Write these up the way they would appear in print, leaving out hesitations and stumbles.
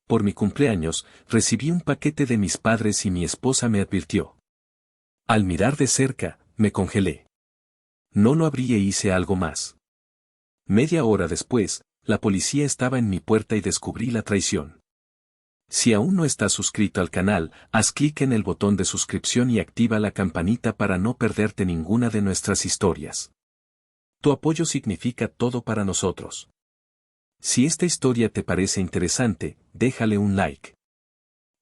por mi cumpleaños, recibí un paquete de mis padres y mi esposa me advirtió. Al mirar de cerca, me congelé. No lo abrí e hice algo más. Media hora después, la policía estaba en mi puerta y descubrí la traición. Si aún no estás suscrito al canal, haz clic en el botón de suscripción y activa la campanita para no perderte ninguna de nuestras historias. Tu apoyo significa todo para nosotros. Si esta historia te parece interesante, déjale un like.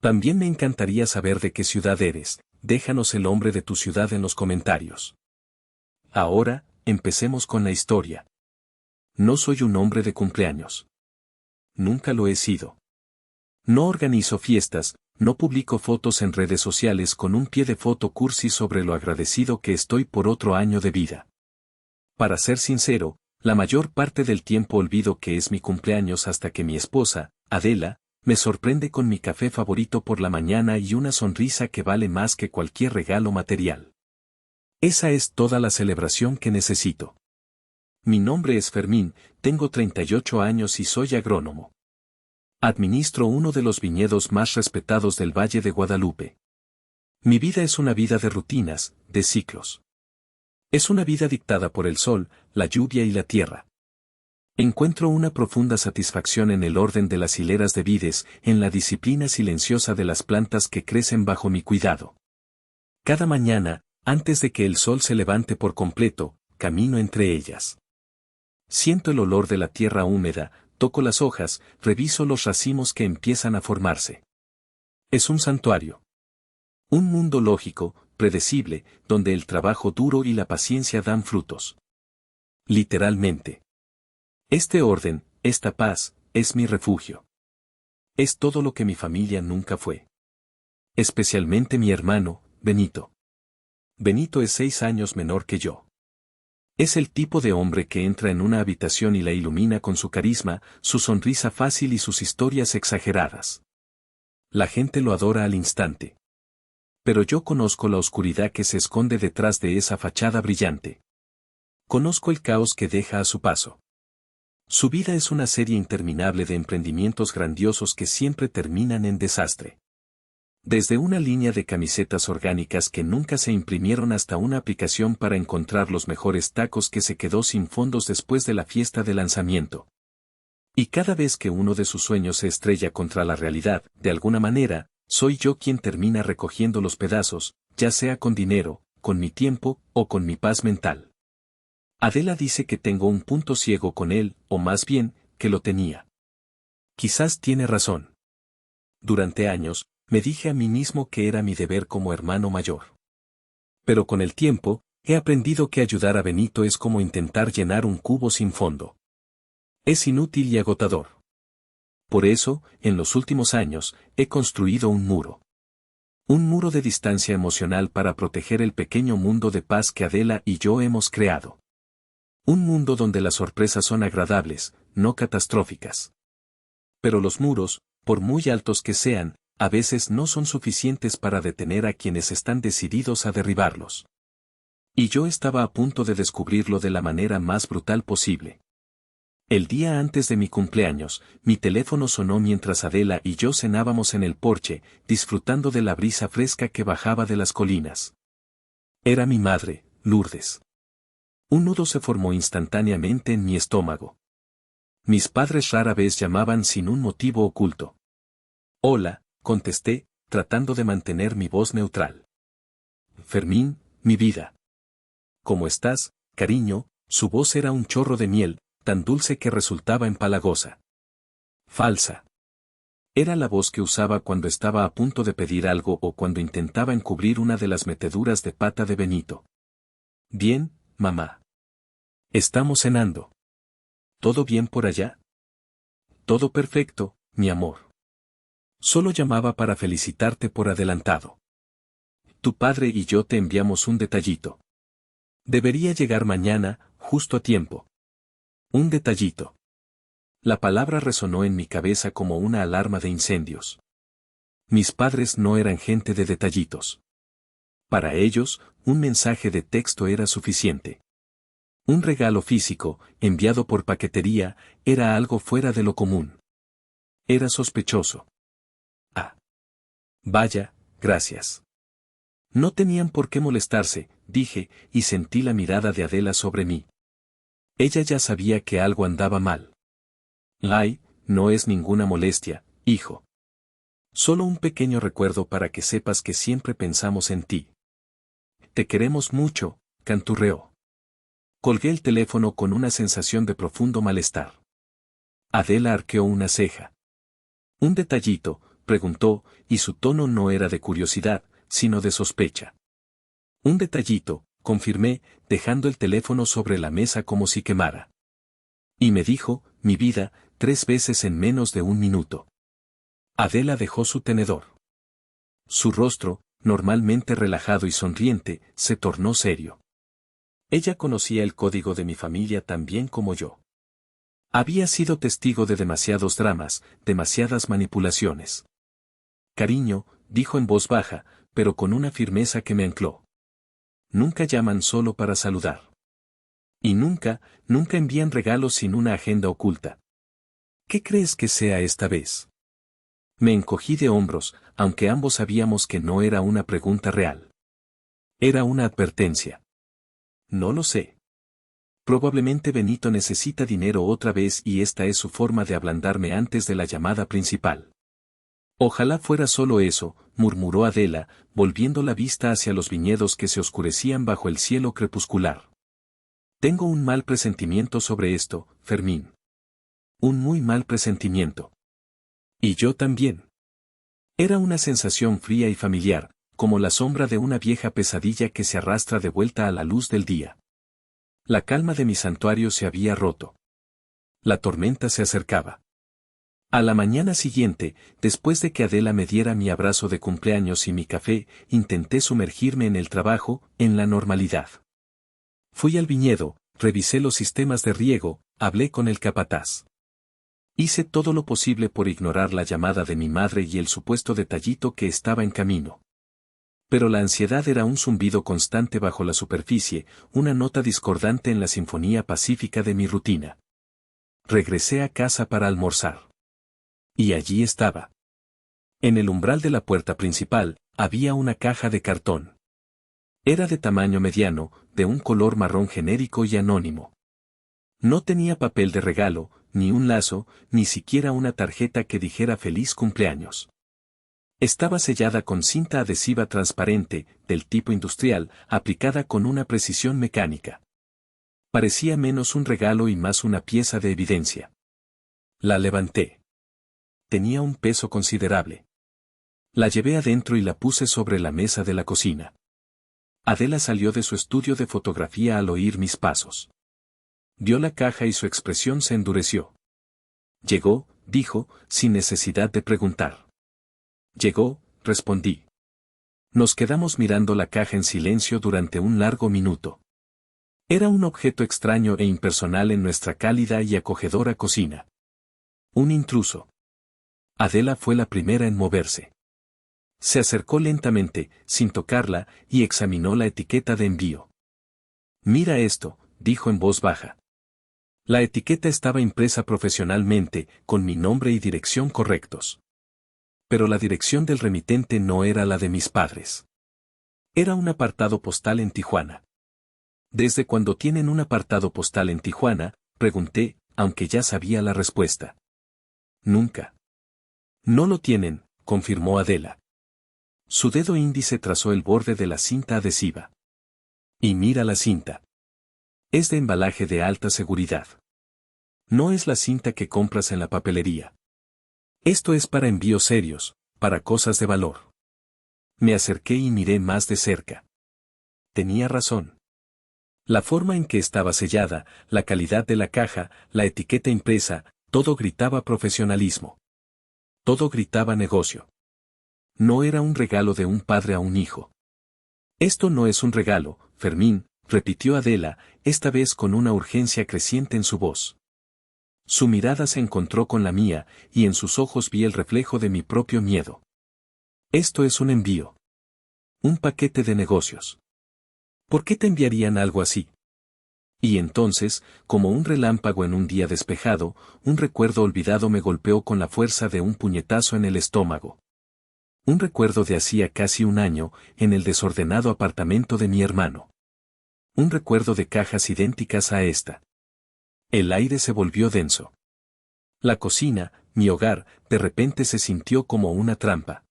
También me encantaría saber de qué ciudad eres, déjanos el nombre de tu ciudad en los comentarios. Ahora, empecemos con la historia. No soy un hombre de cumpleaños. Nunca lo he sido. No organizo fiestas, no publico fotos en redes sociales con un pie de foto cursi sobre lo agradecido que estoy por otro año de vida. Para ser sincero, la mayor parte del tiempo olvido que es mi cumpleaños hasta que mi esposa, Adela, me sorprende con mi café favorito por la mañana y una sonrisa que vale más que cualquier regalo material. Esa es toda la celebración que necesito. Mi nombre es Fermín, tengo 38 años y soy agrónomo. Administro uno de los viñedos más respetados del Valle de Guadalupe. Mi vida es una vida de rutinas, de ciclos. Es una vida dictada por el sol, la lluvia y la tierra. Encuentro una profunda satisfacción en el orden de las hileras de vides, en la disciplina silenciosa de las plantas que crecen bajo mi cuidado. Cada mañana, antes de que el sol se levante por completo, camino entre ellas. Siento el olor de la tierra húmeda, toco las hojas, reviso los racimos que empiezan a formarse. Es un santuario. Un mundo lógico, predecible, donde el trabajo duro y la paciencia dan frutos. Literalmente. Este orden, esta paz, es mi refugio. Es todo lo que mi familia nunca fue. Especialmente mi hermano, Benito. Benito es 6 años menor que yo. Es el tipo de hombre que entra en una habitación y la ilumina con su carisma, su sonrisa fácil y sus historias exageradas. La gente lo adora al instante. Pero yo conozco la oscuridad que se esconde detrás de esa fachada brillante. Conozco el caos que deja a su paso. Su vida es una serie interminable de emprendimientos grandiosos que siempre terminan en desastre. Desde una línea de camisetas orgánicas que nunca se imprimieron hasta una aplicación para encontrar los mejores tacos que se quedó sin fondos después de la fiesta de lanzamiento. Y cada vez que uno de sus sueños se estrella contra la realidad, de alguna manera, soy yo quien termina recogiendo los pedazos, ya sea con dinero, con mi tiempo, o con mi paz mental. Adela dice que tengo un punto ciego con él, o más bien, que lo tenía. Quizás tiene razón. Durante años, me dije a mí mismo que era mi deber como hermano mayor. Pero con el tiempo, he aprendido que ayudar a Benito es como intentar llenar un cubo sin fondo. Es inútil y agotador. Por eso, en los últimos años, he construido un muro. Un muro de distancia emocional para proteger el pequeño mundo de paz que Adela y yo hemos creado. Un mundo donde las sorpresas son agradables, no catastróficas. Pero los muros, por muy altos que sean, a veces no son suficientes para detener a quienes están decididos a derribarlos. Y yo estaba a punto de descubrirlo de la manera más brutal posible. El día antes de mi cumpleaños, mi teléfono sonó mientras Adela y yo cenábamos en el porche, disfrutando de la brisa fresca que bajaba de las colinas. Era mi madre, Lourdes. Un nudo se formó instantáneamente en mi estómago. Mis padres rara vez llamaban sin un motivo oculto. Hola, contesté, tratando de mantener mi voz neutral. Fermín, mi vida. ¿Cómo estás, cariño? Su voz era un chorro de miel, tan dulce que resultaba empalagosa. Falsa. Era la voz que usaba cuando estaba a punto de pedir algo o cuando intentaba encubrir una de las meteduras de pata de Benito. Bien, mamá. Estamos cenando. ¿Todo bien por allá? Todo perfecto, mi amor. Solo llamaba para felicitarte por adelantado. Tu padre y yo te enviamos un detallito. Debería llegar mañana, justo a tiempo. Un detallito. La palabra resonó en mi cabeza como una alarma de incendios. Mis padres no eran gente de detallitos. Para ellos, un mensaje de texto era suficiente. Un regalo físico, enviado por paquetería, era algo fuera de lo común. Era sospechoso. Vaya, gracias. No tenían por qué molestarse, dije, y sentí la mirada de Adela sobre mí. Ella ya sabía que algo andaba mal. Ay, no es ninguna molestia, hijo. Solo un pequeño recuerdo para que sepas que siempre pensamos en ti. Te queremos mucho, canturreó. Colgué el teléfono con una sensación de profundo malestar. Adela arqueó una ceja. Un detallito, preguntó, y su tono no era de curiosidad, sino de sospecha. Un detallito, confirmé, dejando el teléfono sobre la mesa como si quemara. Y me dijo, mi vida, 3 veces en menos de 1 minuto. Adela dejó su tenedor. Su rostro, normalmente relajado y sonriente, se tornó serio. Ella conocía el código de mi familia tan bien como yo. Había sido testigo de demasiados dramas, demasiadas manipulaciones. Cariño, dijo en voz baja, pero con una firmeza que me ancló. Nunca llaman solo para saludar. Y nunca envían regalos sin una agenda oculta. ¿Qué crees que sea esta vez? Me encogí de hombros, aunque ambos sabíamos que no era una pregunta real. Era una advertencia. No lo sé. Probablemente Benito necesita dinero otra vez y esta es su forma de ablandarme antes de la llamada principal. Ojalá fuera solo eso, murmuró Adela, volviendo la vista hacia los viñedos que se oscurecían bajo el cielo crepuscular. Tengo un mal presentimiento sobre esto, Fermín. Un muy mal presentimiento. Y yo también. Era una sensación fría y familiar, como la sombra de una vieja pesadilla que se arrastra de vuelta a la luz del día. La calma de mi santuario se había roto. La tormenta se acercaba. A la mañana siguiente, después de que Adela me diera mi abrazo de cumpleaños y mi café, intenté sumergirme en el trabajo, en la normalidad. Fui al viñedo, revisé los sistemas de riego, hablé con el capataz. Hice todo lo posible por ignorar la llamada de mi madre y el supuesto detallito que estaba en camino. Pero la ansiedad era un zumbido constante bajo la superficie, una nota discordante en la sinfonía pacífica de mi rutina. Regresé a casa para almorzar. Y allí estaba. En el umbral de la puerta principal, había una caja de cartón. Era de tamaño mediano, de un color marrón genérico y anónimo. No tenía papel de regalo, ni un lazo, ni siquiera una tarjeta que dijera feliz cumpleaños. Estaba sellada con cinta adhesiva transparente, del tipo industrial, aplicada con una precisión mecánica. Parecía menos un regalo y más una pieza de evidencia. La levanté. Tenía un peso considerable. La llevé adentro y la puse sobre la mesa de la cocina. Adela salió de su estudio de fotografía al oír mis pasos. Vio la caja y su expresión se endureció. Llegó, dijo, sin necesidad de preguntar. Llegó, respondí. Nos quedamos mirando la caja en silencio durante un largo minuto. Era un objeto extraño e impersonal en nuestra cálida y acogedora cocina. Un intruso. Adela fue la primera en moverse. Se acercó lentamente, sin tocarla, y examinó la etiqueta de envío. Mira esto, dijo en voz baja. La etiqueta estaba impresa profesionalmente, con mi nombre y dirección correctos. Pero la dirección del remitente no era la de mis padres. Era un apartado postal en Tijuana. ¿Desde cuándo tienen un apartado postal en Tijuana?, pregunté, aunque ya sabía la respuesta. Nunca. No lo tienen, confirmó Adela. Su dedo índice trazó el borde de la cinta adhesiva. Y mira la cinta. Es de embalaje de alta seguridad. No es la cinta que compras en la papelería. Esto es para envíos serios, para cosas de valor. Me acerqué y miré más de cerca. Tenía razón. La forma en que estaba sellada, la calidad de la caja, la etiqueta impresa, todo gritaba profesionalismo. Todo gritaba negocio. No era un regalo de un padre a un hijo. Esto no es un regalo, Fermín, repitió Adela, esta vez con una urgencia creciente en su voz. Su mirada se encontró con la mía, y en sus ojos vi el reflejo de mi propio miedo. Esto es un envío. Un paquete de negocios. ¿Por qué te enviarían algo así? Y entonces, como un relámpago en un día despejado, un recuerdo olvidado me golpeó con la fuerza de un puñetazo en el estómago. Un recuerdo de hacía casi un año, en el desordenado apartamento de mi hermano. Un recuerdo de cajas idénticas a esta. El aire se volvió denso. La cocina, mi hogar, de repente se sintió como una trampa.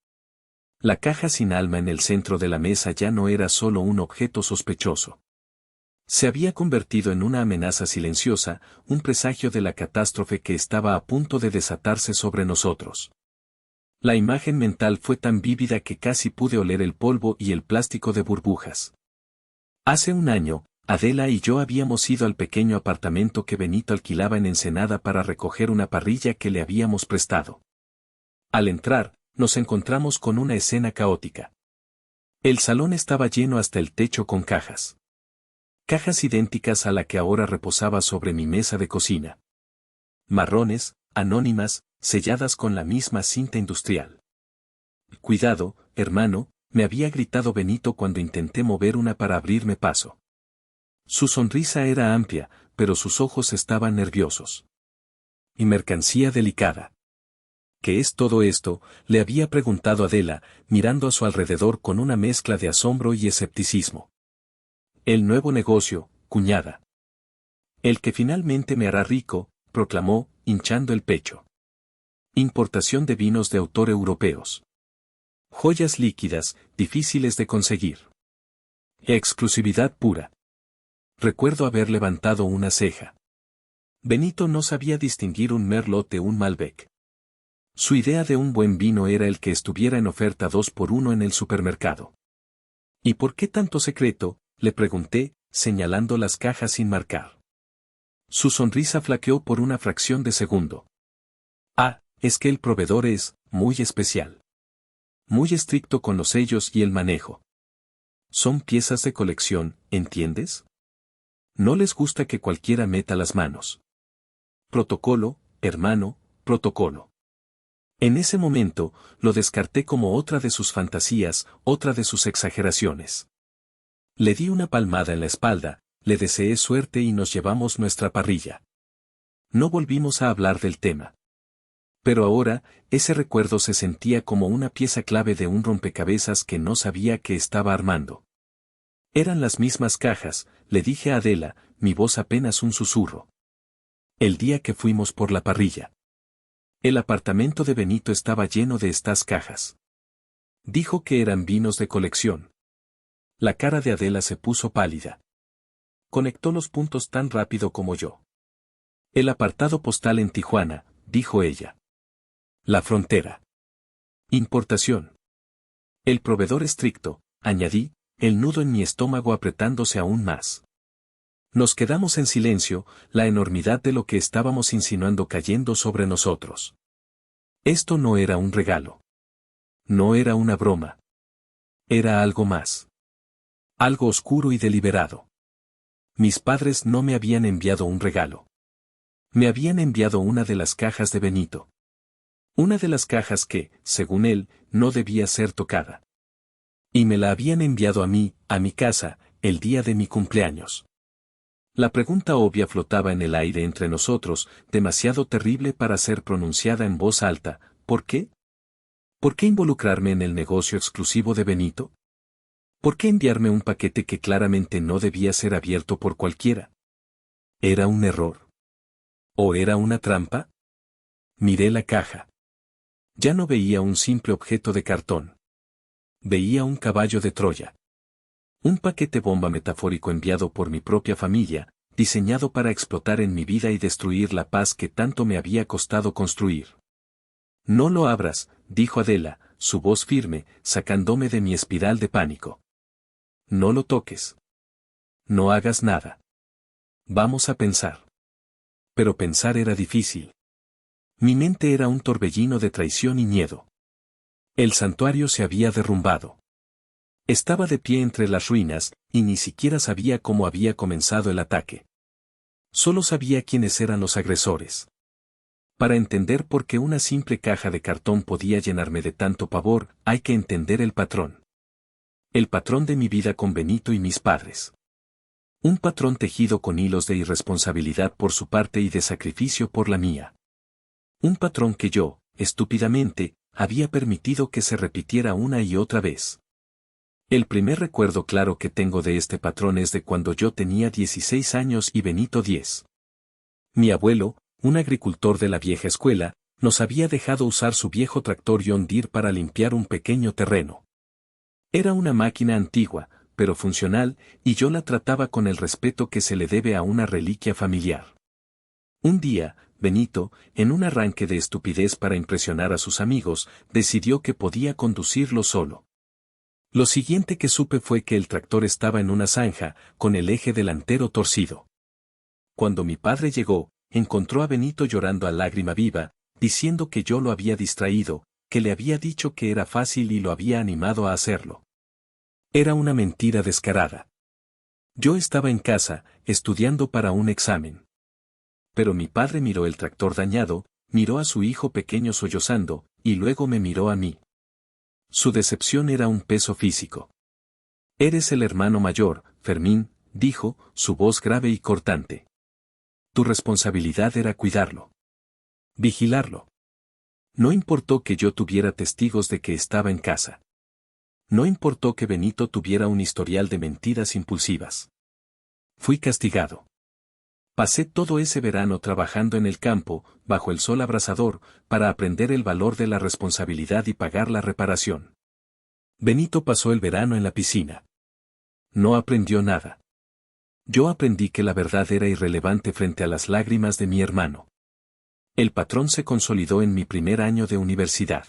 La caja sin alma en el centro de la mesa ya no era solo un objeto sospechoso. Se había convertido en una amenaza silenciosa, un presagio de la catástrofe que estaba a punto de desatarse sobre nosotros. La imagen mental fue tan vívida que casi pude oler el polvo y el plástico de burbujas. Hace un año, Adela y yo habíamos ido al pequeño apartamento que Benito alquilaba en Ensenada para recoger una parrilla que le habíamos prestado. Al entrar, nos encontramos con una escena caótica. El salón estaba lleno hasta el techo con cajas. Cajas idénticas a la que ahora reposaba sobre mi mesa de cocina. Marrones, anónimas, selladas con la misma cinta industrial. Cuidado, hermano, me había gritado Benito cuando intenté mover una para abrirme paso. Su sonrisa era amplia, pero sus ojos estaban nerviosos. Y mercancía delicada. ¿Qué es todo esto?, le había preguntado Adela, mirando a su alrededor con una mezcla de asombro y escepticismo. El nuevo negocio, cuñada. El que finalmente me hará rico, proclamó, hinchando el pecho. Importación de vinos de autor europeos. Joyas líquidas, difíciles de conseguir. Exclusividad pura. Recuerdo haber levantado una ceja. Benito no sabía distinguir un Merlot de un Malbec. Su idea de un buen vino era el que estuviera en oferta 2 por 1 en el supermercado. ¿Y por qué tanto secreto?, le pregunté, señalando las cajas sin marcar. Su sonrisa flaqueó por una fracción de segundo. Ah, es que el proveedor es muy especial. Muy estricto con los sellos y el manejo. Son piezas de colección, ¿entiendes? No les gusta que cualquiera meta las manos. Protocolo, hermano, protocolo. En ese momento, lo descarté como otra de sus fantasías, otra de sus exageraciones. Le di una palmada en la espalda, le deseé suerte y nos llevamos nuestra parrilla. No volvimos a hablar del tema. Pero ahora, ese recuerdo se sentía como una pieza clave de un rompecabezas que no sabía que estaba armando. Eran las mismas cajas, le dije a Adela, mi voz apenas un susurro. El día que fuimos por la parrilla. El apartamento de Benito estaba lleno de estas cajas. Dijo que eran vinos de colección. La cara de Adela se puso pálida. Conectó los puntos tan rápido como yo. El apartado postal en Tijuana, dijo ella. La frontera. Importación. El proveedor estricto, añadí, el nudo en mi estómago apretándose aún más. Nos quedamos en silencio, la enormidad de lo que estábamos insinuando cayendo sobre nosotros. Esto no era un regalo. No era una broma. Era algo más. Algo oscuro y deliberado. Mis padres no me habían enviado un regalo. Me habían enviado una de las cajas de Benito. Una de las cajas que, según él, no debía ser tocada. Y me la habían enviado a mí, a mi casa, el día de mi cumpleaños. La pregunta obvia flotaba en el aire entre nosotros, demasiado terrible para ser pronunciada en voz alta. ¿Por qué? ¿Por qué involucrarme en el negocio exclusivo de Benito? ¿Por qué enviarme un paquete que claramente no debía ser abierto por cualquiera? ¿Era un error? ¿O era una trampa? Miré la caja. Ya no veía un simple objeto de cartón. Veía un caballo de Troya. Un paquete bomba metafórico enviado por mi propia familia, diseñado para explotar en mi vida y destruir la paz que tanto me había costado construir. No lo abras, dijo Adela, su voz firme, sacándome de mi espiral de pánico. No lo toques. No hagas nada. Vamos a pensar. Pero pensar era difícil. Mi mente era un torbellino de traición y miedo. El santuario se había derrumbado. Estaba de pie entre las ruinas, y ni siquiera sabía cómo había comenzado el ataque. Solo sabía quiénes eran los agresores. Para entender por qué una simple caja de cartón podía llenarme de tanto pavor, hay que entender el patrón. El patrón de mi vida con Benito y mis padres. Un patrón tejido con hilos de irresponsabilidad por su parte y de sacrificio por la mía. Un patrón que yo, estúpidamente, había permitido que se repitiera una y otra vez. El primer recuerdo claro que tengo de este patrón es de cuando yo tenía 16 años y Benito 10. Mi abuelo, un agricultor de la vieja escuela, nos había dejado usar su viejo tractor John Deere para limpiar un pequeño terreno. Era una máquina antigua, pero funcional, y yo la trataba con el respeto que se le debe a una reliquia familiar. Un día, Benito, en un arranque de estupidez para impresionar a sus amigos, decidió que podía conducirlo solo. Lo siguiente que supe fue que el tractor estaba en una zanja, con el eje delantero torcido. Cuando mi padre llegó, encontró a Benito llorando a lágrima viva, diciendo que yo lo había distraído, que le había dicho que era fácil y lo había animado a hacerlo. Era una mentira descarada. Yo estaba en casa, estudiando para un examen. Pero mi padre miró el tractor dañado, miró a su hijo pequeño sollozando, y luego me miró a mí. Su decepción era un peso físico. Eres el hermano mayor, Fermín, dijo, su voz grave y cortante. Tu responsabilidad era cuidarlo. Vigilarlo. No importó que yo tuviera testigos de que estaba en casa. No importó que Benito tuviera un historial de mentiras impulsivas. Fui castigado. Pasé todo ese verano trabajando en el campo, bajo el sol abrasador, para aprender el valor de la responsabilidad y pagar la reparación. Benito pasó el verano en la piscina. No aprendió nada. Yo aprendí que la verdad era irrelevante frente a las lágrimas de mi hermano. El patrón se consolidó en mi primer año de universidad.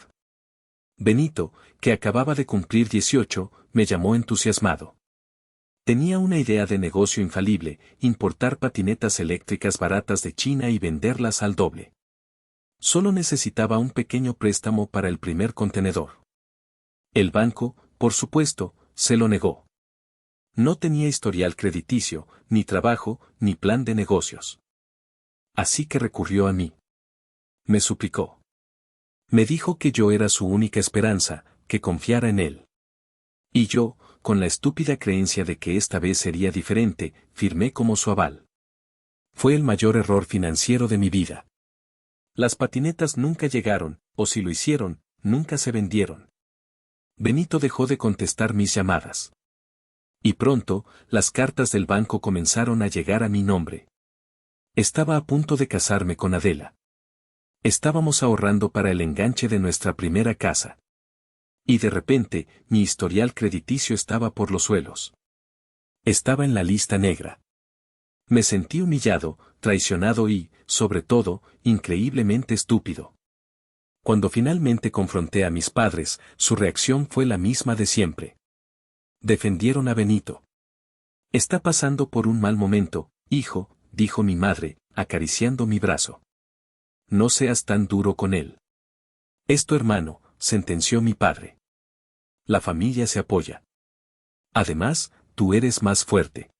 Benito, que acababa de cumplir 18, me llamó entusiasmado. Tenía una idea de negocio infalible: importar patinetas eléctricas baratas de China y venderlas al doble. Solo necesitaba un pequeño préstamo para el primer contenedor. El banco, por supuesto, se lo negó. No tenía historial crediticio, ni trabajo, ni plan de negocios. Así que recurrió a mí. Me suplicó. Me dijo que yo era su única esperanza, que confiara en él. Y yo, con la estúpida creencia de que esta vez sería diferente, firmé como su aval. Fue el mayor error financiero de mi vida. Las patinetas nunca llegaron, o si lo hicieron, nunca se vendieron. Benito dejó de contestar mis llamadas. Y pronto, las cartas del banco comenzaron a llegar a mi nombre. Estaba a punto de casarme con Adela. Estábamos ahorrando para el enganche de nuestra primera casa. Y de repente, mi historial crediticio estaba por los suelos. Estaba en la lista negra. Me sentí humillado, traicionado y, sobre todo, increíblemente estúpido. Cuando finalmente confronté a mis padres, su reacción fue la misma de siempre. Defendieron a Benito. Está pasando por un mal momento, hijo, dijo mi madre, acariciando mi brazo. No seas tan duro con él. Es tu hermano, sentenció mi padre. La familia se apoya. Además, tú eres más fuerte.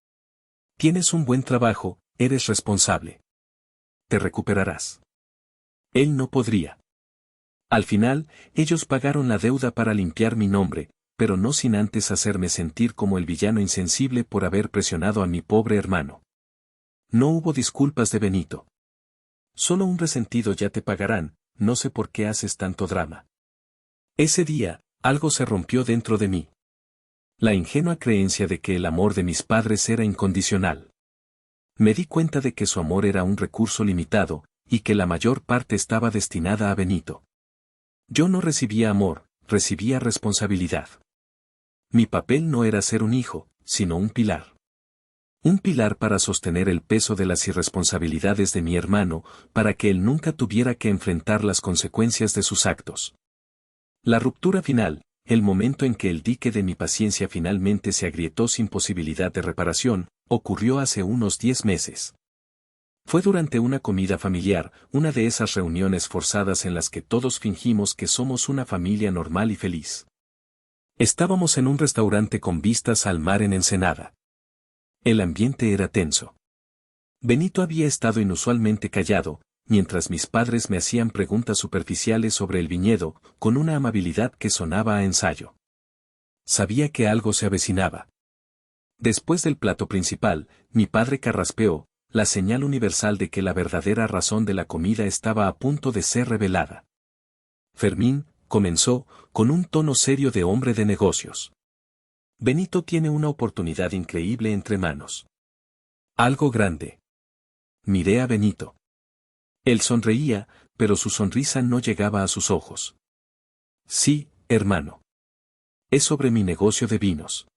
Tienes un buen trabajo, eres responsable. Te recuperarás. Él no podría. Al final, ellos pagaron la deuda para limpiar mi nombre, pero no sin antes hacerme sentir como el villano insensible por haber presionado a mi pobre hermano. No hubo disculpas de Benito. Solo un resentido ya te pagarán, no sé por qué haces tanto drama. Ese día, algo se rompió dentro de mí. La ingenua creencia de que el amor de mis padres era incondicional. Me di cuenta de que su amor era un recurso limitado, y que la mayor parte estaba destinada a Benito. Yo no recibía amor, recibía responsabilidad. Mi papel no era ser un hijo, sino un pilar. Un pilar para sostener el peso de las irresponsabilidades de mi hermano, para que él nunca tuviera que enfrentar las consecuencias de sus actos. La ruptura final, el momento en que el dique de mi paciencia finalmente se agrietó sin posibilidad de reparación, ocurrió hace unos 10 meses. Fue durante una comida familiar, una de esas reuniones forzadas en las que todos fingimos que somos una familia normal y feliz. Estábamos en un restaurante con vistas al mar en Ensenada. El ambiente era tenso. Benito había estado inusualmente callado, mientras mis padres me hacían preguntas superficiales sobre el viñedo, con una amabilidad que sonaba a ensayo. Sabía que algo se avecinaba. Después del plato principal, mi padre carraspeó, la señal universal de que la verdadera razón de la comida estaba a punto de ser revelada. Fermín, comenzó, con un tono serio de hombre de negocios. Benito tiene una oportunidad increíble entre manos. Algo grande. Miré a Benito. Él sonreía, pero su sonrisa no llegaba a sus ojos. Sí, hermano. Es sobre mi negocio de vinos.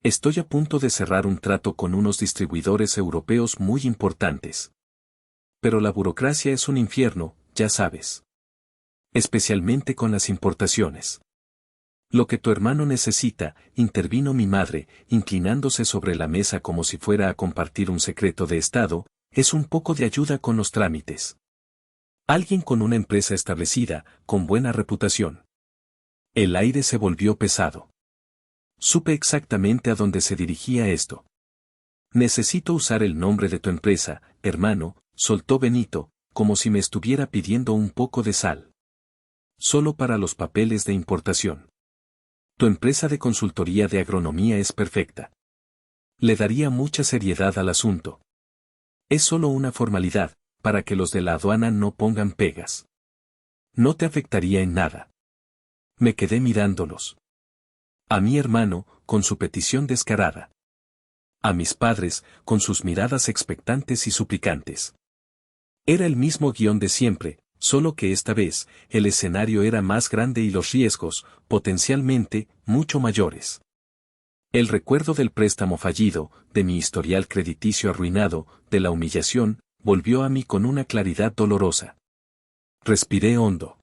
Estoy a punto de cerrar un trato con unos distribuidores europeos muy importantes. Pero la burocracia es un infierno, ya sabes. Especialmente con las importaciones. Lo que tu hermano necesita, intervino mi madre, inclinándose sobre la mesa como si fuera a compartir un secreto de Estado, es un poco de ayuda con los trámites. Alguien con una empresa establecida, con buena reputación. El aire se volvió pesado. Supe exactamente a dónde se dirigía esto. Necesito usar el nombre de tu empresa, hermano, soltó Benito, como si me estuviera pidiendo un poco de sal. Solo para los papeles de importación. Tu empresa de consultoría de agronomía es perfecta. Le daría mucha seriedad al asunto. Es solo una formalidad, para que los de la aduana no pongan pegas. No te afectaría en nada. Me quedé mirándolos. A mi hermano, con su petición descarada. A mis padres, con sus miradas expectantes y suplicantes. Era el mismo guión de siempre, solo que esta vez, el escenario era más grande y los riesgos, potencialmente, mucho mayores. El recuerdo del préstamo fallido, de mi historial crediticio arruinado, de la humillación, volvió a mí con una claridad dolorosa. Respiré hondo.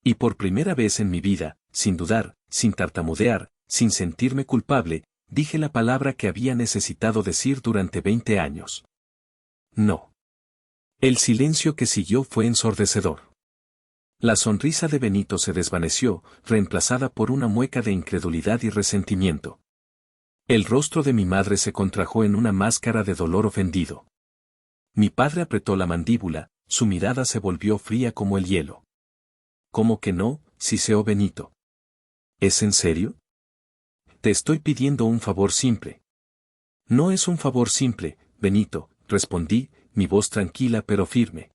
Y por primera vez en mi vida, sin dudar, sin tartamudear, sin sentirme culpable, dije la palabra que había necesitado decir durante 20 años. No. El silencio que siguió fue ensordecedor. La sonrisa de Benito se desvaneció, reemplazada por una mueca de incredulidad y resentimiento. El rostro de mi madre se contrajo en una máscara de dolor ofendido. Mi padre apretó la mandíbula, su mirada se volvió fría como el hielo. ¿Cómo que no?, siseó Benito. ¿Es en serio? Te estoy pidiendo un favor simple. No es un favor simple, Benito, respondí, mi voz tranquila pero firme.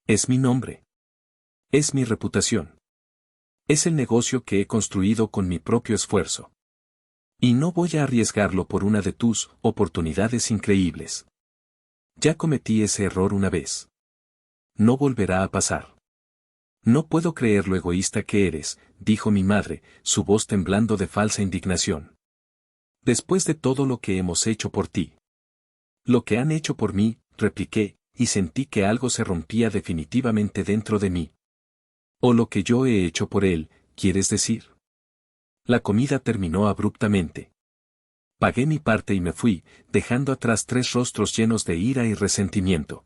Es mi nombre. Es mi reputación. Es el negocio que he construido con mi propio esfuerzo. Y no voy a arriesgarlo por una de tus oportunidades increíbles. Ya cometí ese error una vez. No volverá a pasar. No puedo creer lo egoísta que eres, dijo mi madre, su voz temblando de falsa indignación. Después de todo lo que hemos hecho por ti. Lo que han hecho por mí, repliqué, y sentí que algo se rompía definitivamente dentro de mí. O lo que yo he hecho por él, ¿quieres decir? La comida terminó abruptamente. Pagué mi parte y me fui, dejando atrás 3 rostros llenos de ira y resentimiento.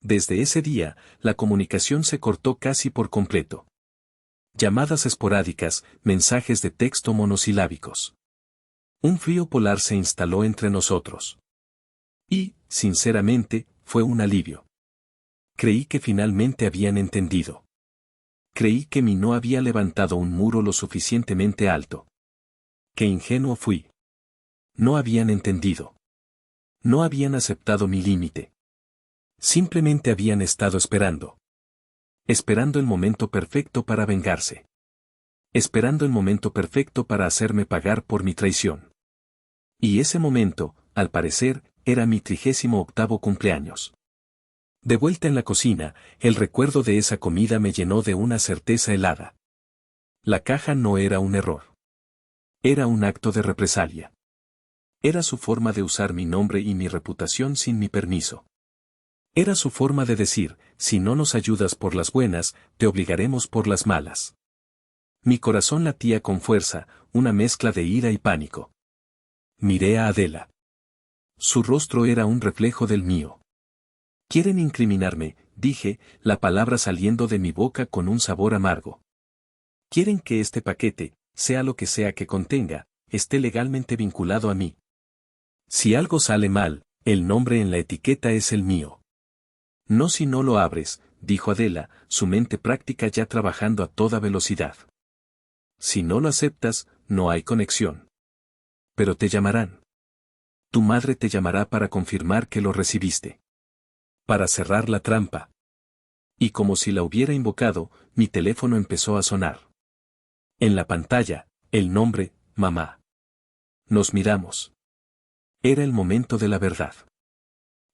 Desde ese día, la comunicación se cortó casi por completo. Llamadas esporádicas, mensajes de texto monosilábicos. Un frío polar se instaló entre nosotros. Y, sinceramente, fue un alivio. Creí que finalmente habían entendido. Creí que mi no había levantado un muro lo suficientemente alto. Qué ingenuo fui. No habían entendido. No habían aceptado mi límite. Simplemente habían estado esperando. Esperando el momento perfecto para vengarse. Esperando el momento perfecto para hacerme pagar por mi traición. Y ese momento, al parecer, era mi 38º cumpleaños. De vuelta en la cocina, el recuerdo de esa comida me llenó de una certeza helada. La caja no era un error. Era un acto de represalia. Era su forma de usar mi nombre y mi reputación sin mi permiso. Era su forma de decir, si no nos ayudas por las buenas, te obligaremos por las malas. Mi corazón latía con fuerza, una mezcla de ira y pánico. Miré a Adela. Su rostro era un reflejo del mío. Quieren incriminarme, dije, la palabra saliendo de mi boca con un sabor amargo. Quieren que este paquete, sea lo que sea que contenga, esté legalmente vinculado a mí. Si algo sale mal, el nombre en la etiqueta es el mío. No si no lo abres, dijo Adela, su mente práctica ya trabajando a toda velocidad. Si no lo aceptas, no hay conexión. Pero te llamarán. Tu madre te llamará para confirmar que lo recibiste. Para cerrar la trampa. Y como si la hubiera invocado, mi teléfono empezó a sonar. En la pantalla, el nombre, mamá. Nos miramos. Era el momento de la verdad.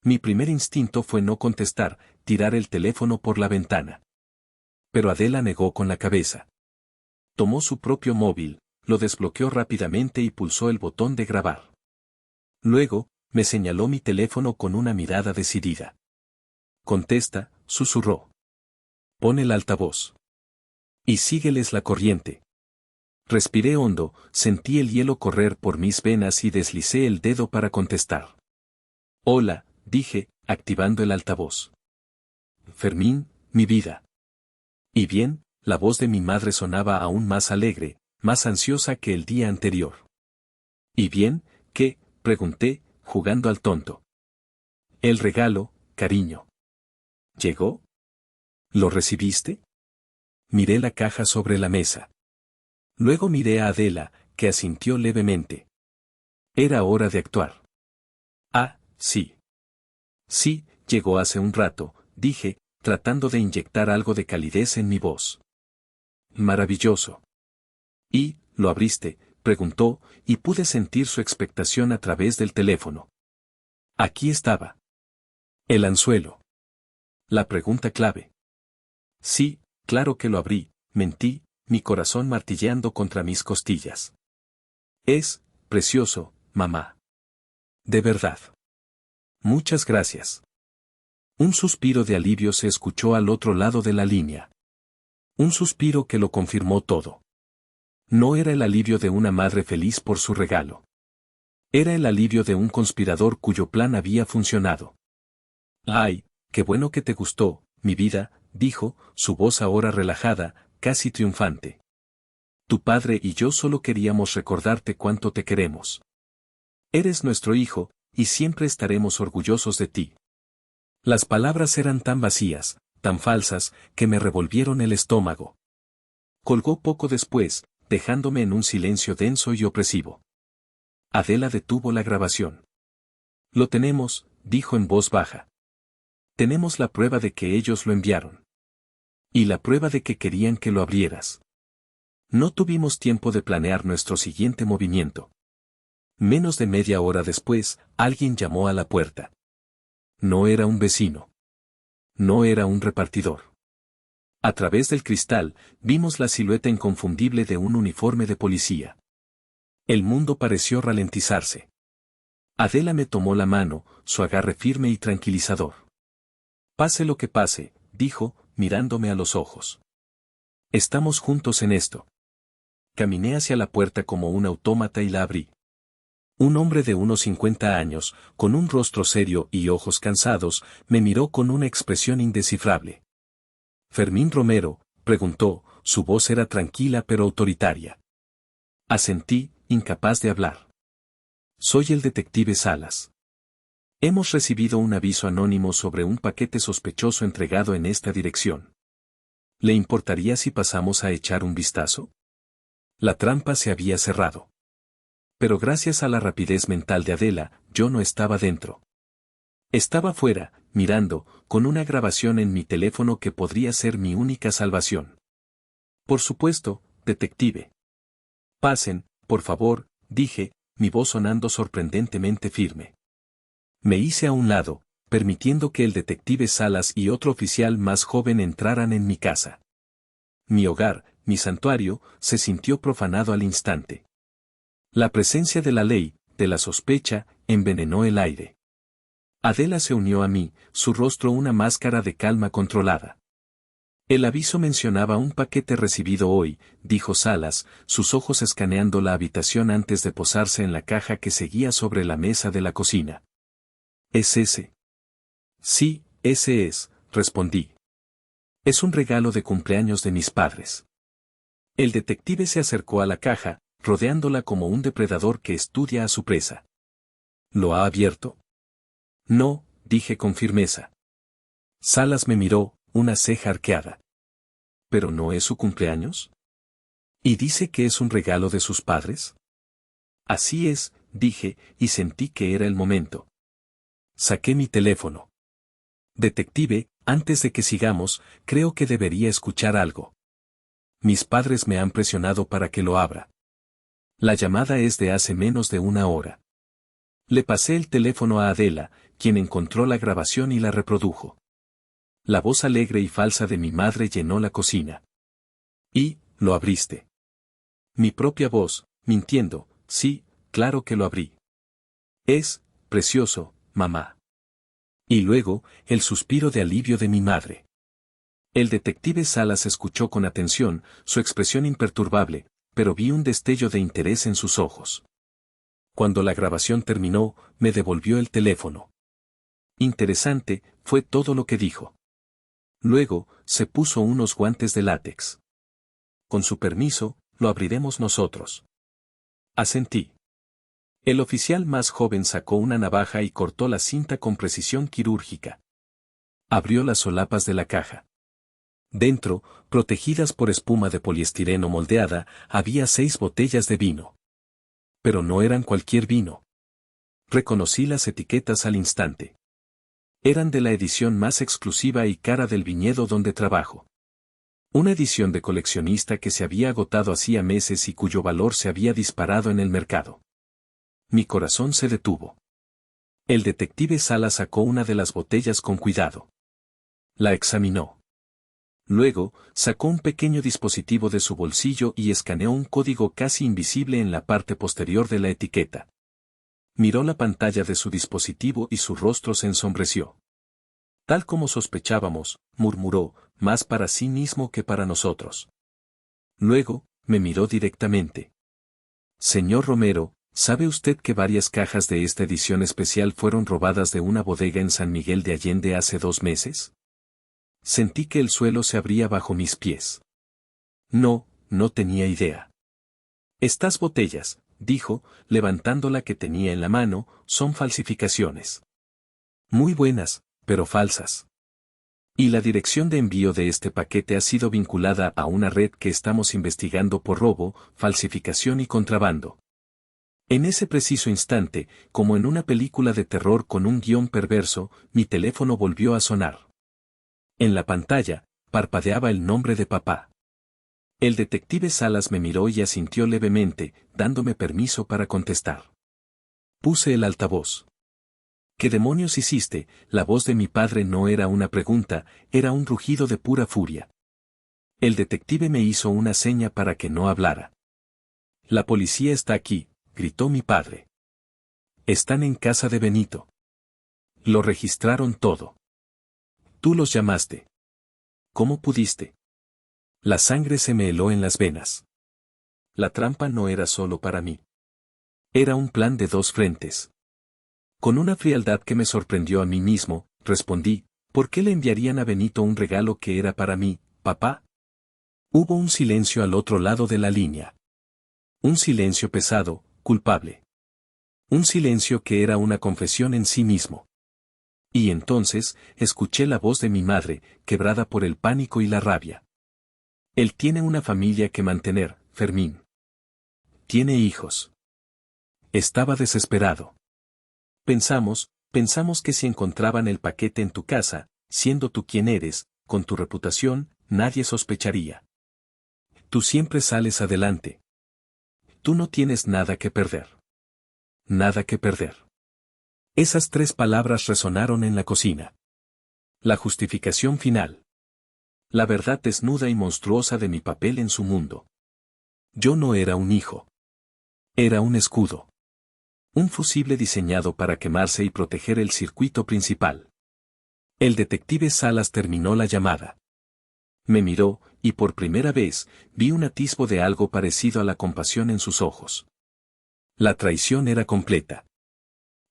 Mi primer instinto fue no contestar, tirar el teléfono por la ventana. Pero Adela negó con la cabeza. Tomó su propio móvil, lo desbloqueó rápidamente y pulsó el botón de grabar. Luego, me señaló mi teléfono con una mirada decidida. Contesta, susurró. Pon el altavoz. Y sígueles la corriente. Respiré hondo, sentí el hielo correr por mis venas y deslicé el dedo para contestar. Hola, dije, activando el altavoz. Fermín, mi vida. Y bien, la voz de mi madre sonaba aún más alegre, más ansiosa que el día anterior. ¿Y bien, qué? Pregunté, jugando al tonto. El regalo, cariño. ¿Llegó? ¿Lo recibiste? Miré la caja sobre la mesa. Luego miré a Adela, que asintió levemente. Era hora de actuar. Ah, sí. Sí, llegó hace un rato, dije, tratando de inyectar algo de calidez en mi voz. Maravilloso. ¿Y, lo abriste? Preguntó, y pude sentir su expectación a través del teléfono. Aquí estaba. El anzuelo. La pregunta clave. Sí, claro que lo abrí, mentí, mi corazón martilleando contra mis costillas. Es, precioso, mamá. De verdad. Muchas gracias. Un suspiro de alivio se escuchó al otro lado de la línea. Un suspiro que lo confirmó todo. No era el alivio de una madre feliz por su regalo. Era el alivio de un conspirador cuyo plan había funcionado. Ay, qué bueno que te gustó, mi vida, dijo, su voz ahora relajada, casi triunfante. Tu padre y yo solo queríamos recordarte cuánto te queremos. Eres nuestro hijo, y siempre estaremos orgullosos de ti. Las palabras eran tan vacías, tan falsas, que me revolvieron el estómago. Colgó poco después, dejándome en un silencio denso y opresivo. Adela detuvo la grabación. Lo tenemos, dijo en voz baja. Tenemos la prueba de que ellos lo enviaron. Y la prueba de que querían que lo abrieras. No tuvimos tiempo de planear nuestro siguiente movimiento. Menos de media hora después, alguien llamó a la puerta. No era un vecino. No era un repartidor. A través del cristal, vimos la silueta inconfundible de un uniforme de policía. El mundo pareció ralentizarse. Adela me tomó la mano, su agarre firme y tranquilizador. Pase lo que pase, dijo, mirándome a los ojos. Estamos juntos en esto. Caminé hacia la puerta como un autómata y la abrí. Un hombre de unos 50 años, con un rostro serio y ojos cansados, me miró con una expresión indescifrable. Fermín Romero, preguntó, su voz era tranquila pero autoritaria. Asentí, incapaz de hablar. Soy el detective Salas. Hemos recibido un aviso anónimo sobre un paquete sospechoso entregado en esta dirección. ¿Le importaría si pasamos a echar un vistazo? La trampa se había cerrado. Pero gracias a la rapidez mental de Adela, yo no estaba dentro. Estaba fuera, mirando, con una grabación en mi teléfono que podría ser mi única salvación. Por supuesto, detective. Pasen, por favor, dije, mi voz sonando sorprendentemente firme. Me hice a un lado, permitiendo que el detective Salas y otro oficial más joven entraran en mi casa. Mi hogar, mi santuario, se sintió profanado al instante. La presencia de la ley, de la sospecha, envenenó el aire. Adela se unió a mí, su rostro una máscara de calma controlada. El aviso mencionaba un paquete recibido hoy, dijo Salas, sus ojos escaneando la habitación antes de posarse en la caja que seguía sobre la mesa de la cocina. ¿Es ese? Sí, ese es, respondí. Es un regalo de cumpleaños de mis padres. El detective se acercó a la caja, rodeándola como un depredador que estudia a su presa. ¿Lo ha abierto? No, dije con firmeza. Salas me miró, una ceja arqueada. ¿Pero no es su cumpleaños? ¿Y dice que es un regalo de sus padres? Así es, dije, y sentí que era el momento. Saqué mi teléfono. Detective, Antes de que sigamos, creo que debería escuchar algo. Mis padres me han presionado para que lo abra. La llamada es de hace menos de una hora. Le pasé el teléfono a Adela, quien encontró la grabación y la reprodujo. La voz alegre y falsa de mi madre llenó la cocina. Y, ¿lo abriste? Mi propia voz, mintiendo, sí, claro que lo abrí. Es, precioso, mamá. Y luego, el suspiro de alivio de mi madre. El detective Salas escuchó con atención, su expresión imperturbable, pero vi un destello de interés en sus ojos. Cuando la grabación terminó, me devolvió el teléfono. Interesante, fue todo lo que dijo. Luego, se puso unos guantes de látex. Con su permiso, lo abriremos nosotros. Asentí. El oficial más joven sacó una navaja y cortó la cinta con precisión quirúrgica. Abrió las solapas de la caja. Dentro, protegidas por espuma de poliestireno moldeada, había 6 botellas de vino. Pero no eran cualquier vino. Reconocí las etiquetas al instante. Eran de la edición más exclusiva y cara del viñedo donde trabajo. Una edición de coleccionista que se había agotado hacía meses y cuyo valor se había disparado en el mercado. Mi corazón se detuvo. El detective Sala sacó una de las botellas con cuidado. La examinó. Luego, sacó un pequeño dispositivo de su bolsillo y escaneó un código casi invisible en la parte posterior de la etiqueta. Miró la pantalla de su dispositivo y su rostro se ensombreció. Tal como sospechábamos, murmuró, más para sí mismo que para nosotros. Luego, me miró directamente. Señor Romero, ¿sabe usted que varias cajas de esta edición especial fueron robadas de una bodega en San Miguel de Allende hace 2 meses? Sentí que el suelo se abría bajo mis pies. No, no tenía idea. Estas botellas, dijo, levantando la que tenía en la mano, son falsificaciones. Muy buenas, pero falsas. Y la dirección de envío de este paquete ha sido vinculada a una red que estamos investigando por robo, falsificación y contrabando. En ese preciso instante, como en una película de terror con un guión perverso, mi teléfono volvió a sonar. En la pantalla, parpadeaba el nombre de papá. El detective Salas me miró y asintió levemente, dándome permiso para contestar. Puse el altavoz. ¿Qué demonios hiciste? La voz de mi padre no era una pregunta, era un rugido de pura furia. El detective me hizo una seña para que no hablara. La policía está aquí, gritó mi padre. Están en casa de Benito. Lo registraron todo. Tú los llamaste. ¿Cómo pudiste? La sangre se me heló en las venas. La trampa no era solo para mí. Era un plan de 2 frentes. Con una frialdad que me sorprendió a mí mismo, respondí, ¿por qué le enviarían a Benito un regalo que era para mí, papá? Hubo un silencio al otro lado de la línea. Un silencio pesado, culpable. Un silencio que era una confesión en sí mismo. Y entonces, escuché la voz de mi madre, quebrada por el pánico y la rabia. Él tiene una familia que mantener, Fermín. Tiene hijos. Estaba desesperado. Pensamos que si encontraban el paquete en tu casa, siendo tú quien eres, con tu reputación, nadie sospecharía. Tú siempre sales adelante. Tú no tienes nada que perder. Nada que perder. Esas 3 palabras resonaron en la cocina. La justificación final. La verdad desnuda y monstruosa de mi papel en su mundo. Yo no era un hijo. Era un escudo. Un fusible diseñado para quemarse y proteger el circuito principal. El detective Salas terminó la llamada. Me miró, y por primera vez, vi un atisbo de algo parecido a la compasión en sus ojos. La traición era completa.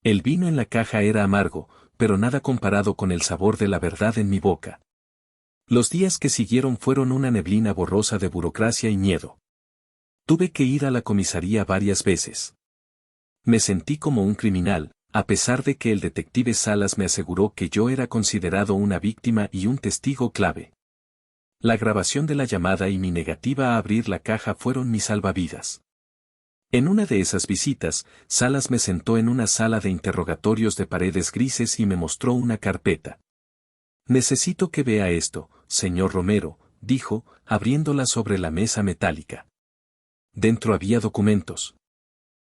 El vino en la caja era amargo, pero nada comparado con el sabor de la verdad en mi boca. Los días que siguieron fueron una neblina borrosa de burocracia y miedo. Tuve que ir a la comisaría varias veces. Me sentí como un criminal, a pesar de que el detective Salas me aseguró que yo era considerado una víctima y un testigo clave. La grabación de la llamada y mi negativa a abrir la caja fueron mis salvavidas. En una de esas visitas, Salas me sentó en una sala de interrogatorios de paredes grises y me mostró una carpeta. Necesito que vea esto, señor Romero, dijo, abriéndola sobre la mesa metálica. Dentro había documentos.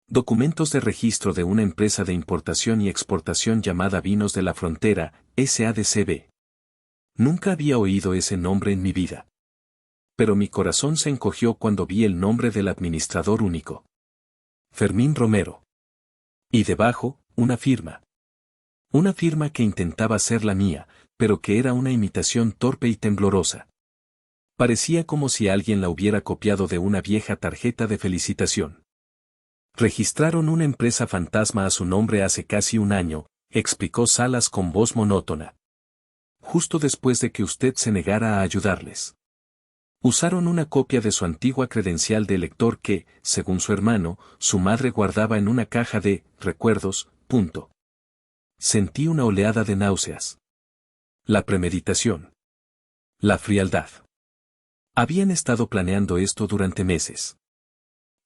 Documentos de registro de una empresa de importación y exportación llamada Vinos de la Frontera, SADCB. Nunca había oído ese nombre en mi vida. Pero mi corazón se encogió cuando vi el nombre del administrador único. Fermín Romero. Y debajo, una firma. Una firma que intentaba ser la mía, pero que era una imitación torpe y temblorosa. Parecía como si alguien la hubiera copiado de una vieja tarjeta de felicitación. Registraron una empresa fantasma a su nombre hace casi un año, explicó Salas con voz monótona. Justo después de que usted se negara a ayudarles. Usaron una copia de su antigua credencial de elector que, según su hermano, su madre guardaba en una caja de recuerdos. Sentí una oleada de náuseas. La premeditación. La frialdad. Habían estado planeando esto durante meses.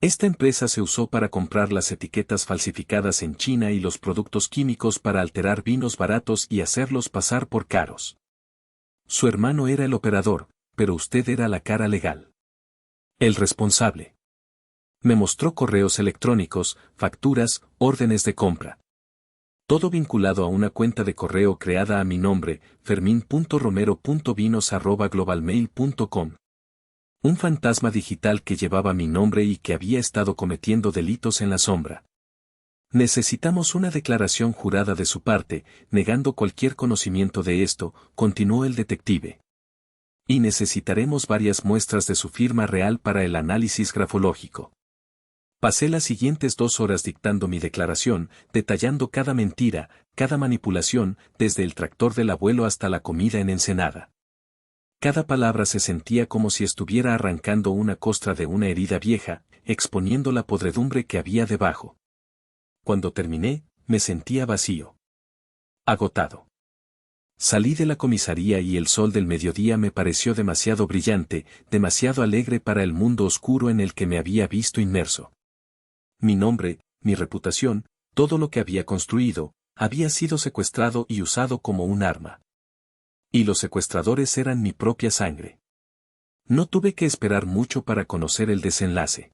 Esta empresa se usó para comprar las etiquetas falsificadas en China y los productos químicos para alterar vinos baratos y hacerlos pasar por caros. Su hermano era el operador, pero usted era la cara legal. El responsable. Me mostró correos electrónicos, facturas, órdenes de compra. Todo vinculado a una cuenta de correo creada a mi nombre, fermin.romero.vinos@globalmail.com. Un fantasma digital que llevaba mi nombre y que había estado cometiendo delitos en la sombra. Necesitamos una declaración jurada de su parte, negando cualquier conocimiento de esto, continuó el detective. Y necesitaremos varias muestras de su firma real para el análisis grafológico. Pasé las siguientes 2 horas dictando mi declaración, detallando cada mentira, cada manipulación, desde el tractor del abuelo hasta la comida en Ensenada. Cada palabra se sentía como si estuviera arrancando una costra de una herida vieja, exponiendo la podredumbre que había debajo. Cuando terminé, me sentía vacío. Agotado. Salí de la comisaría y el sol del mediodía me pareció demasiado brillante, demasiado alegre para el mundo oscuro en el que me había visto inmerso. Mi nombre, mi reputación, todo lo que había construido, había sido secuestrado y usado como un arma. Y los secuestradores eran mi propia sangre. No tuve que esperar mucho para conocer el desenlace.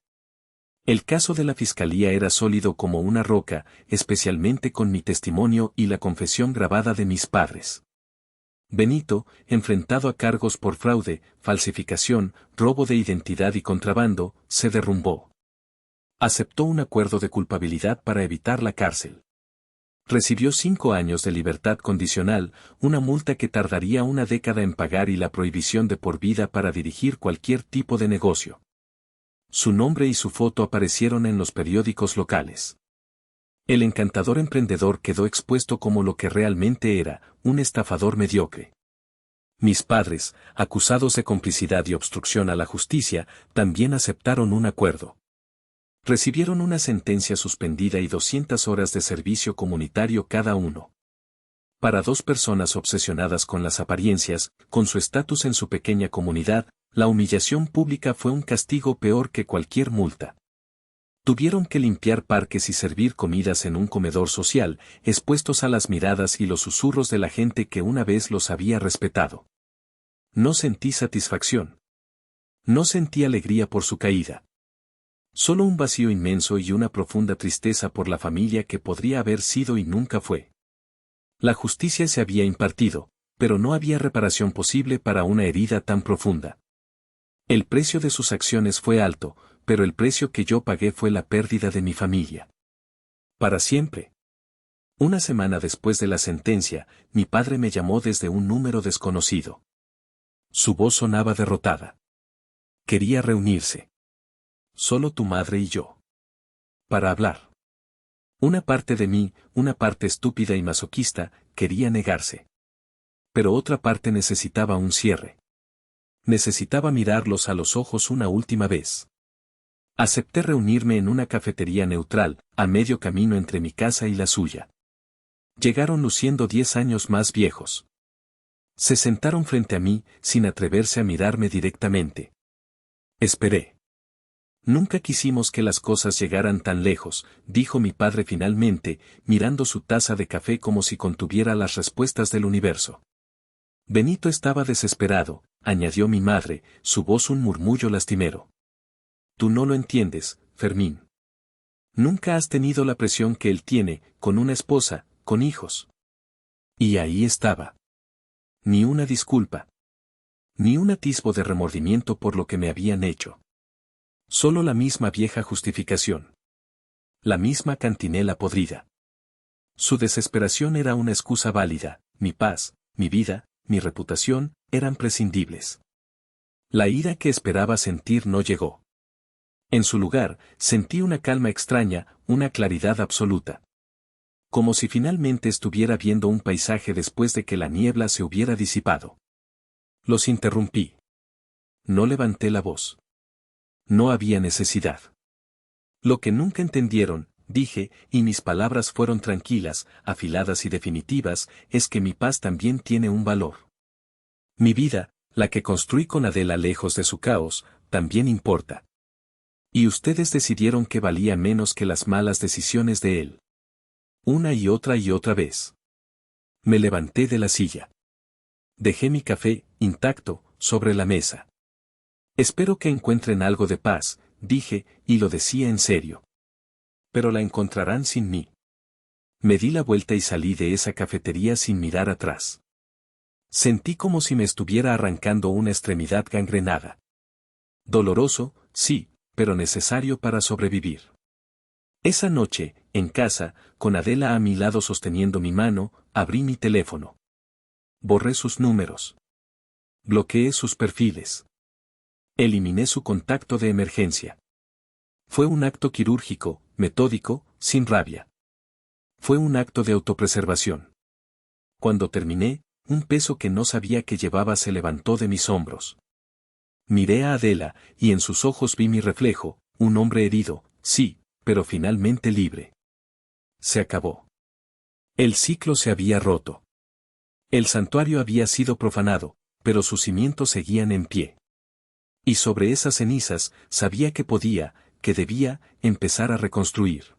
El caso de la fiscalía era sólido como una roca, especialmente con mi testimonio y la confesión grabada de mis padres. Benito, enfrentado a cargos por fraude, falsificación, robo de identidad y contrabando, se derrumbó. Aceptó un acuerdo de culpabilidad para evitar la cárcel. Recibió 5 años de libertad condicional, una multa que tardaría una década en pagar y la prohibición de por vida para dirigir cualquier tipo de negocio. Su nombre y su foto aparecieron en los periódicos locales. El encantador emprendedor quedó expuesto como lo que realmente era, un estafador mediocre. Mis padres, acusados de complicidad y obstrucción a la justicia, también aceptaron un acuerdo. Recibieron una sentencia suspendida y 200 horas de servicio comunitario cada uno. Para 2 personas obsesionadas con las apariencias, con su estatus en su pequeña comunidad, la humillación pública fue un castigo peor que cualquier multa. Tuvieron que limpiar parques y servir comidas en un comedor social, expuestos a las miradas y los susurros de la gente que una vez los había respetado. No sentí satisfacción. No sentí alegría por su caída. Solo un vacío inmenso y una profunda tristeza por la familia que podría haber sido y nunca fue. La justicia se había impartido, pero no había reparación posible para una herida tan profunda. El precio de sus acciones fue alto, pero el precio que yo pagué fue la pérdida de mi familia. Para siempre. Una semana después de la sentencia, mi padre me llamó desde un número desconocido. Su voz sonaba derrotada. Quería reunirse. Solo tu madre y yo. Para hablar. Una parte de mí, una parte estúpida y masoquista, quería negarse. Pero otra parte necesitaba un cierre. Necesitaba mirarlos a los ojos una última vez. Acepté reunirme en una cafetería neutral, a medio camino entre mi casa y la suya. Llegaron luciendo 10 años más viejos. Se sentaron frente a mí, sin atreverse a mirarme directamente. Esperé. Nunca quisimos que las cosas llegaran tan lejos, dijo mi padre finalmente, mirando su taza de café como si contuviera las respuestas del universo. Benito estaba desesperado, añadió mi madre, su voz un murmullo lastimero. Tú no lo entiendes, Fermín. Nunca has tenido la presión que él tiene, con una esposa, con hijos. Y ahí estaba. Ni una disculpa. Ni un atisbo de remordimiento por lo que me habían hecho. Solo la misma vieja justificación. La misma cantinela podrida. Su desesperación era una excusa válida, mi paz, mi vida, mi reputación, eran prescindibles. La ira que esperaba sentir no llegó. En su lugar, sentí una calma extraña, una claridad absoluta. Como si finalmente estuviera viendo un paisaje después de que la niebla se hubiera disipado. Los interrumpí. No levanté la voz. No había necesidad. Lo que nunca entendieron, dije, y mis palabras fueron tranquilas, afiladas y definitivas, es que mi paz también tiene un valor. Mi vida, la que construí con Adela lejos de su caos, también importa. Y ustedes decidieron que valía menos que las malas decisiones de él. Una y otra vez. Me levanté de la silla. Dejé mi café, intacto, sobre la mesa. Espero que encuentren algo de paz, dije, y lo decía en serio. Pero la encontrarán sin mí. Me di la vuelta y salí de esa cafetería sin mirar atrás. Sentí como si me estuviera arrancando una extremidad gangrenada. Doloroso, sí, pero necesario para sobrevivir. Esa noche, en casa, con Adela a mi lado sosteniendo mi mano, abrí mi teléfono. Borré sus números. Bloqueé sus perfiles. Eliminé su contacto de emergencia. Fue un acto quirúrgico, metódico, sin rabia. Fue un acto de autopreservación. Cuando terminé, un peso que no sabía que llevaba se levantó de mis hombros. Miré a Adela, y en sus ojos vi mi reflejo, un hombre herido, sí, pero finalmente libre. Se acabó. El ciclo se había roto. El santuario había sido profanado, pero sus cimientos seguían en pie. Y sobre esas cenizas, sabía que podía, que debía, empezar a reconstruir.